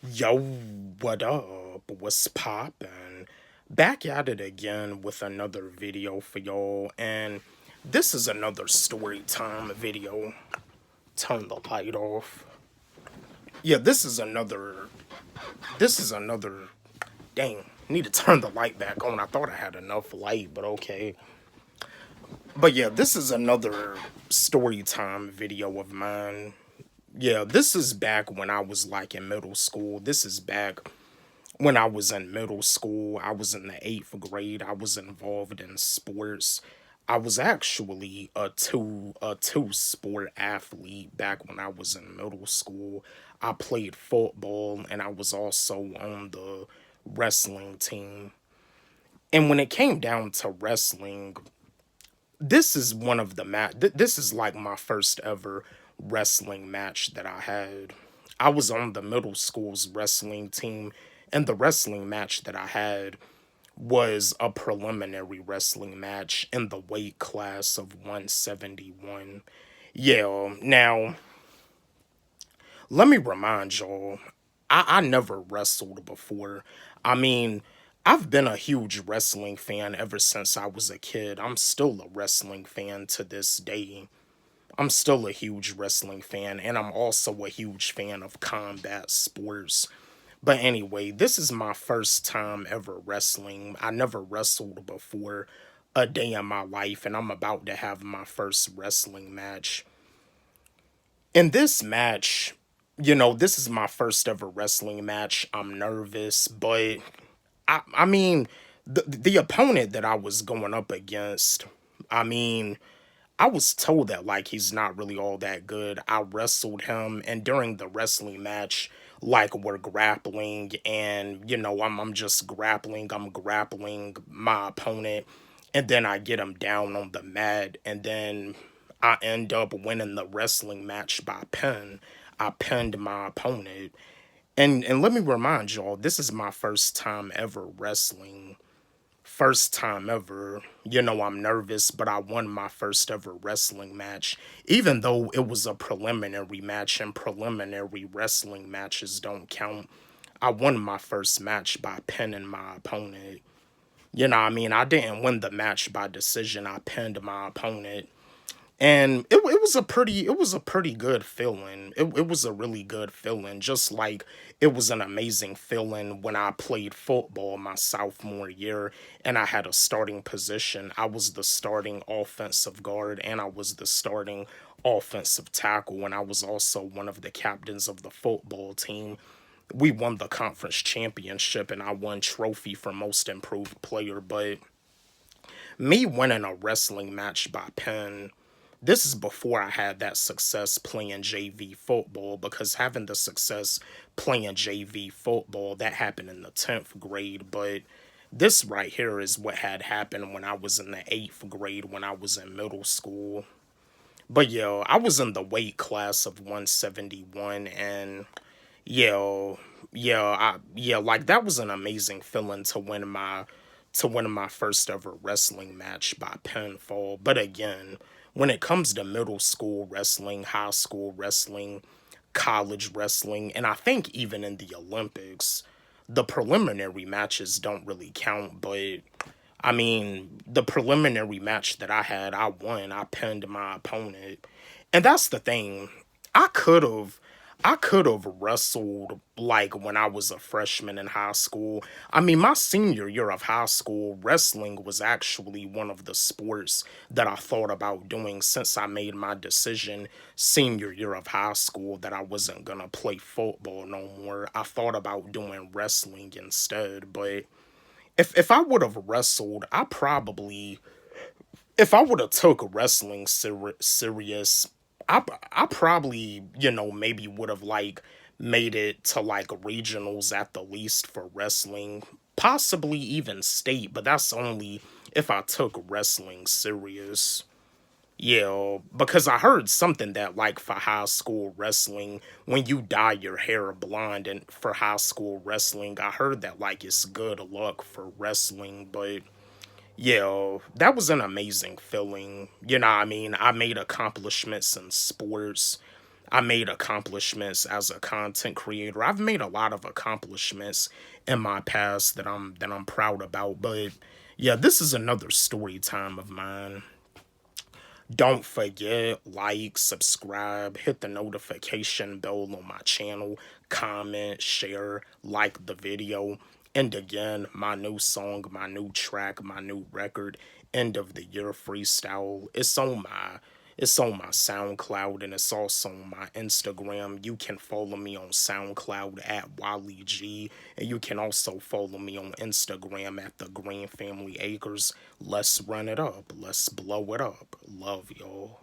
Yo, what up? What's poppin'? Back at it again with another video for y'all, and this is another story time video. Turn the light off. Yeah, this is another. Dang, need to turn the light back on. I thought I had enough light, but okay. But yeah, this is another story time video of mine. Yeah, this is back when I was like in middle school. This is back when I was in middle school. I was in the eighth grade. I was involved in sports. I was actually a two sport athlete back when I was in middle school. I played football and I was also on the wrestling team. And when it came down to wrestling, this is one of the this is like my first ever wrestling match that I had. I was on the middle school's wrestling team, and the wrestling match that I had was a preliminary wrestling match in the weight class of 171. Yeah, now let me remind y'all, I never wrestled before. I mean, I've been a huge wrestling fan ever since I was a kid. I'm still a wrestling fan to this day. I'm still a huge wrestling fan, and I'm also a huge fan of combat sports. But anyway, this is my first time ever wrestling. I never wrestled before a day in my life, and I'm about to have my first wrestling match. In this match, this is my first ever wrestling match. I'm nervous, but I mean, the opponent that I was going up against, I mean, I was told that like he's not really all that good. I wrestled him, and during the wrestling match, like we're grappling, and I'm just grappling. I'm grappling my opponent, and then I get him down on the mat, and then I end up winning the wrestling match by pin. I pinned my opponent, and let me remind y'all, this is my first time ever wrestling. First time ever. I'm nervous, but I won my first ever wrestling match. Even though it was a preliminary match and preliminary wrestling matches don't count, I won my first match by pinning my opponent. I didn't win the match by decision. I pinned my opponent, and it was a pretty good feeling. It was a really good feeling, just like it was an amazing feeling when I played football my sophomore year and I had a starting position. I was the starting offensive guard and I was the starting offensive tackle, and I was also one of the captains of the football team. We won the conference championship and I won trophy for most improved player. But me winning a wrestling match by pin, this is before I had that success playing JV football, because having the success playing JV football, that happened in the 10th grade. But this right here is what had happened when I was in the 8th grade, when I was in middle school. But yo, I was in the weight class of 171, and yo, like that was an amazing feeling to win my first ever wrestling match by pinfall. But again, when it comes to middle school wrestling, high school wrestling, college wrestling, and I think even in the Olympics, the preliminary matches don't really count. But I mean, the preliminary match that I had, I won. I pinned my opponent. And that's the thing. I could have I could have wrestled like when I was a freshman in high school. I mean, my senior year of high school, wrestling was actually one of the sports that I thought about doing since I made my decision senior year of high school that I wasn't gonna play football no more. I thought about doing wrestling instead. But if I would have wrestled, if I would have took wrestling serious, I probably maybe would have like made it to like regionals at the least for wrestling, possibly even state, but that's only if I took wrestling serious. Yeah, because I heard something that like for high school wrestling, when you dye your hair blonde and for high school wrestling, I heard that like it's good luck for wrestling. But yeah, that was an amazing feeling. I made accomplishments in sports. I made accomplishments as a content creator. I've made a lot of accomplishments in my past that I'm proud about. But yeah, this is another story time of mine. Don't forget, like, subscribe, hit the notification bell on my channel, comment, share, like the video. And again, my new song, my new track, my new record, End of the Year Freestyle. It's on my SoundCloud, and it's also on my Instagram. You can follow me on SoundCloud at Wally G, and you can also follow me on Instagram at the Green Family Acres. Let's run it up. Let's blow it up. Love y'all.